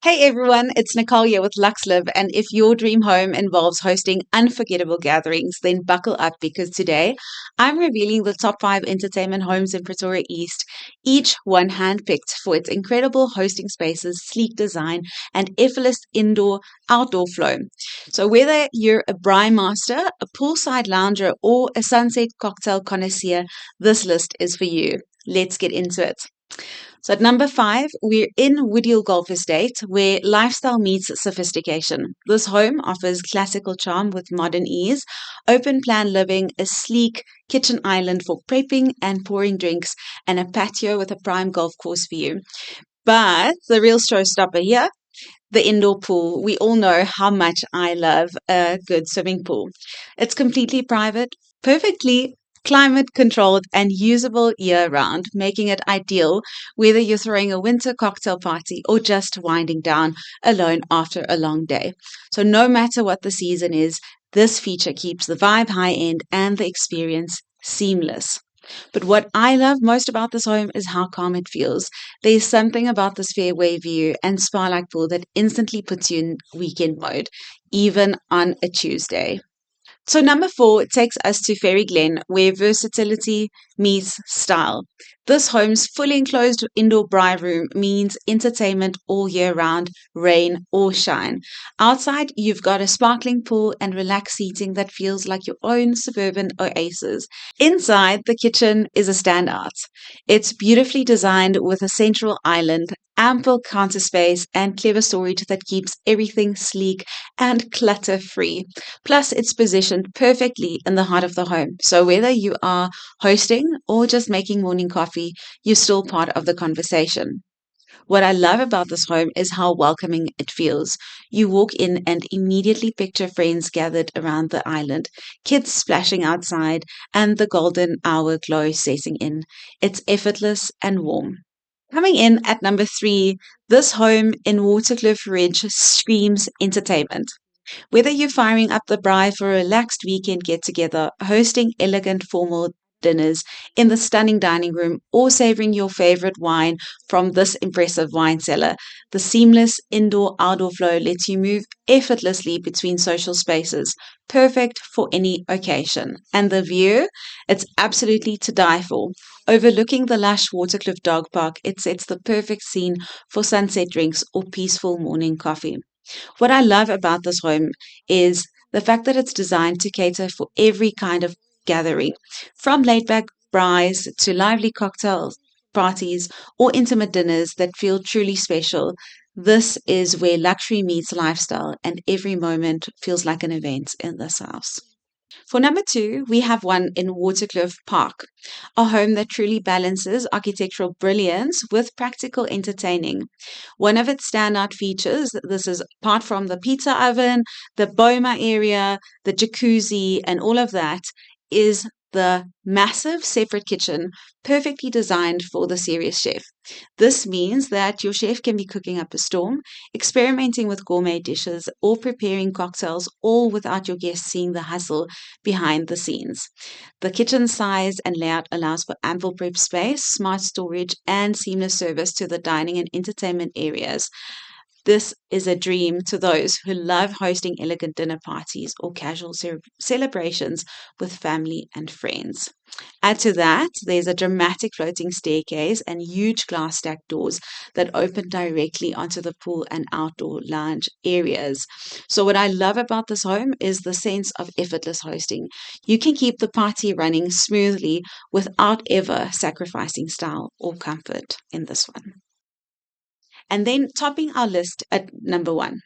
Hey everyone, it's Nicole here with LuxLiv, and if your dream home involves hosting unforgettable gatherings, then buckle up because today I'm revealing the top 5 entertainment homes in Pretoria East, each one handpicked for its incredible hosting spaces, sleek design, and effortless indoor-outdoor flow. So whether you're a braai master, a poolside lounger, or a sunset cocktail connoisseur, this list is for you. Let's get into it. So at number 5, we're in Whittiel Golf Estate, where lifestyle meets sophistication. This home offers classical charm with modern ease, open plan living, a sleek kitchen island for prepping and pouring drinks, and a patio with a prime golf course view. But the real showstopper here, the indoor pool. We all know how much I love a good swimming pool. It's completely private, perfectly climate controlled and usable year round, making it ideal whether you're throwing a winter cocktail party or just winding down alone after a long day. So no matter what the season is, this feature keeps the vibe high end and the experience seamless. But what I love most about this home is how calm it feels. There's something about this fairway view and spa-like pool that instantly puts you in weekend mode, even on a Tuesday. So number 4 takes us to Ferry Glen, where versatility meets style. This home's fully enclosed indoor braai room means entertainment all year round, rain or shine. Outside, you've got a sparkling pool and relaxed seating that feels like your own suburban oasis. Inside, the kitchen is a standout. It's beautifully designed with a central island, ample counter space, and clever storage that keeps everything sleek and clutter free. Plus, it's positioned perfectly in the heart of the home. So, whether you are hosting or just making morning coffee, you're still part of the conversation. What I love about this home is how welcoming it feels. You walk in and immediately picture friends gathered around the island, kids splashing outside, and the golden hour glow setting in. It's effortless and warm. Coming in at number 3, this home in Waterkloof Ridge screams entertainment. Whether you're firing up the braai for a relaxed weekend get together, hosting elegant formal dinners in the stunning dining room, or savoring your favorite wine from this impressive wine cellar, the seamless indoor outdoor flow lets you move effortlessly between social spaces, perfect for any occasion. And the view, it's absolutely to die for. Overlooking the lush Waterkloof Dog Park, it sets the perfect scene for sunset drinks or peaceful morning coffee. What I love about this home is the fact that it's designed to cater for every kind of gathering, from laid back braais to lively cocktail parties or intimate dinners that feel truly special. This is where luxury meets lifestyle, and every moment feels like an event in this house. For number 2, we have one in Waterkloof Park, a home that truly balances architectural brilliance with practical entertaining. One of its standout features, this is apart from the pizza oven, the boma area, the jacuzzi, and all of that, is the massive separate kitchen perfectly designed for the serious chef. This means that your chef can be cooking up a storm, experimenting with gourmet dishes, or preparing cocktails, all without your guests seeing the hustle behind the scenes. The kitchen size and layout allows for ample prep space, smart storage, and seamless service to the dining and entertainment areas. This is a dream to those who love hosting elegant dinner parties or casual celebrations with family and friends. Add to that, there's a dramatic floating staircase and huge glass stacked doors that open directly onto the pool and outdoor lounge areas. So, what I love about this home is the sense of effortless hosting. You can keep the party running smoothly without ever sacrificing style or comfort in this one. And then topping our list at number 1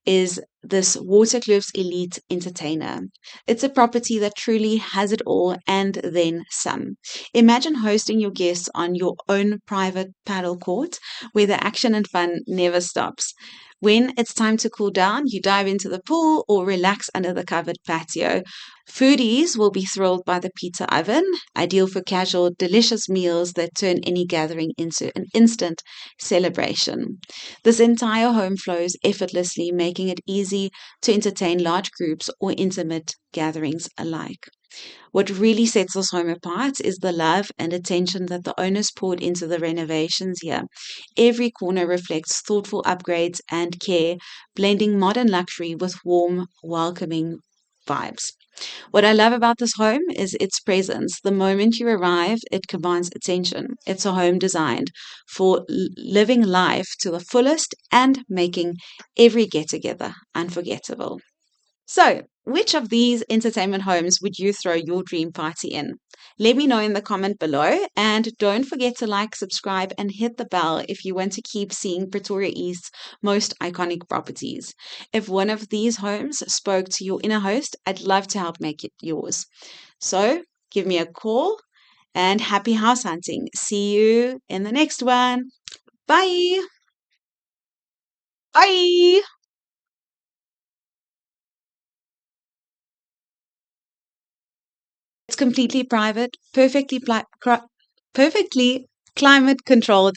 is this Waterkloof's Elite Entertainer. It's a property that truly has it all and then some. Imagine hosting your guests on your own private paddle court where the action and fun never stops. When it's time to cool down, you dive into the pool or relax under the covered patio, Foodies will be thrilled by the pizza oven, ideal for casual, delicious meals that turn any gathering into an instant celebration. This entire home flows effortlessly, making it easy to entertain large groups or intimate gatherings alike. What really sets this home apart is the love and attention that the owners poured into the renovations here. Every corner reflects thoughtful upgrades and care, blending modern luxury with warm, welcoming vibes. What I love about this home is its presence. The moment you arrive, it commands attention. It's a home designed for living life to the fullest and making every get together unforgettable. So, which of these entertainment homes would you throw your dream party in? Let me know in the comment below, and don't forget to like, subscribe, and hit the bell if you want to keep seeing Pretoria East's most iconic properties. If one of these homes spoke to your inner host, I'd love to help make it yours. So, give me a call and happy house hunting. See you in the next one. Bye. Bye. It's completely private, perfectly climate controlled